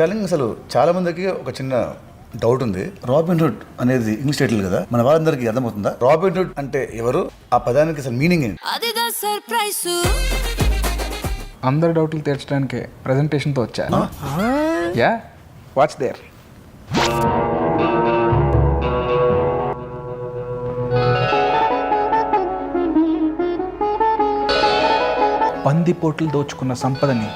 Darling అసలు చాలా మందికి ఒక చిన్న డౌట్ ఉంది. రాబిన్హుడ్ అనేది ఇంగ్లీష్ టైటిల్ కదా, మన వాళ్ళందరికీ అర్థమవుతుందా? రాబిన్హుడ్ అంటే ఎవరు, ఆ పదానికి అసలు మీనింగ్ ఏంటి? అందరి డౌట్లు తీర్చడానికి ప్రెజెంటేషన్తో వచ్చా. Yeah what's there. పందిపోట్లు దోచుకున్న సంపదని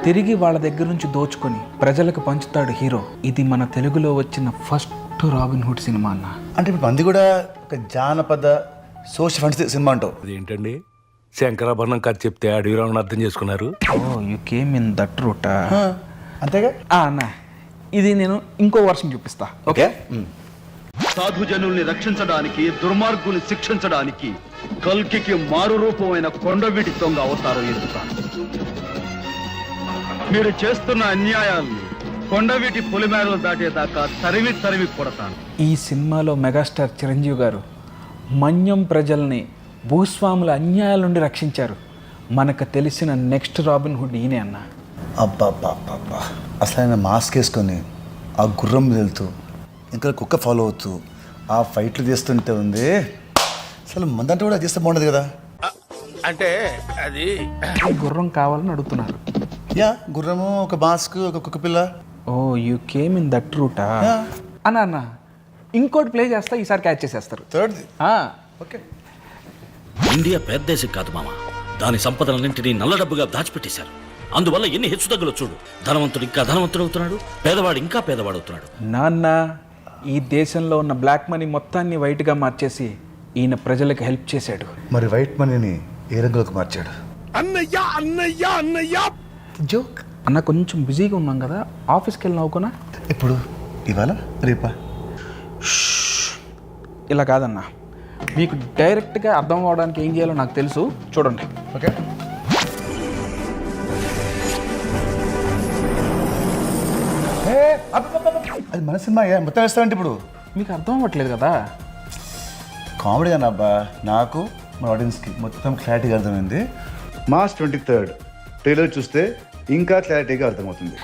తిరిగి వాళ్ళ దగ్గర నుంచి దోచుకొని ప్రజలకు పంచుతాడు హీరో. ఇది మన తెలుగులో వచ్చిన ఫస్ట్ రాబిన్హుడ్ సినిమా అన్న. అంటే ఇప్పుడు మంది కూడా ఒక జానపద సోషల్ ఫండ్స్ సినిమా అంటావు. అదేంటండి శంకరాభరణం కథ చెప్తే అడవిరావుని అర్థం చేసుకున్నారు. Oh you came in that route. అంతేగా అన్న, ఇది నేను ఇంకో వర్షం చూపిస్తా. ఓకే. సాధుజనుల్ని రక్షించడానికి, దుర్మార్గుల్ని శిక్షించడానికి కల్కికి మారు రూపమైన కొండవీటి దొంగ అవతారం ఎత్తుతాను. మీరు చేస్తున్న అన్యాయాల్ని కొండవీటి పొలిమేరలు దాటేదాకా తరిమి తరిమి కొడతాను. ఈ సినిమాలో మెగాస్టార్ చిరంజీవి గారు మన్యం ప్రజల్ని భూస్వాముల అన్యాయాల నుండి రక్షించారు. మనకు తెలిసిన నెక్స్ట్ రాబిన్హుడ్ ఈయనే అన్న. అబ్బా అసలు ఆయన మాస్క్ వేసుకొని ఆ గుర్రం మీద వెళ్తూ ఇంకా కుక్క ఫాలో అవుతూ ఆ ఫైట్లు చేస్తుంటే ఉంది. అసలు మందంటే కూడా చేస్తే బాగుండదు కదా. అంటే అది గుర్రం కావాలని అడుగుతున్నారు. యా, గుర్రము, ఒక మాస్క్, ఒక కుక్క పిల్ల. ఓ యూ కేమ్ ఇన్ దట్ రూటా అన్న. ఇంకోటి ప్లే చేస్తా, ఈసారి క్యాచ్ చేసేస్తారు. థర్డ్ది. ఓకే. ఇండియా పేద దేశం కాదు మామ. దాని సంపదలన్నింటినీ నల్ల డబ్బుగా దాచిపెట్టేశారు. అందువల్ల ఎన్ని హెచ్చుతగ్గులో చూడు. ధనవంతుడు ఇంకా ధనవంతుడు అవుతున్నాడు, పేదవాడు ఇంకా పేదవాడు అవుతున్నాడు. నాన్న, ఈ దేశంలో ఉన్న బ్లాక్ మనీ మొత్తాన్ని వైట్గా మార్చేసి ఈయన ప్రజలకు హెల్ప్ చేశాడు. మరి వైట్ మనీని ఏ రంగులోకి మార్చాడు? జోక్ అన్న, కొంచెం బిజీగా ఉన్నాం కదా, ఆఫీస్కి వెళ్ళి నవ్వుకున్నా. ఇప్పుడు ఇవాళ రేపా? ఇలా కాదన్న, మీకు డైరెక్ట్గా అర్థం అవడానికి ఏం చేయాలో నాకు తెలుసు, చూడండి. ఓకే. అది మన సినిమా మొత్తం వేస్తామంటే ఇప్పుడు మీకు అర్థం అవ్వట్లేదు కదా. కామెడీ అన్న అబ్బా. నాకు మన ఆడియన్స్కి మొత్తం క్లారిటీగా అర్థమైంది. మార్చ్ 23 ట్రైలర్ చూస్తే ఇంకా క్లారిటీగా అర్థమవుతుంది.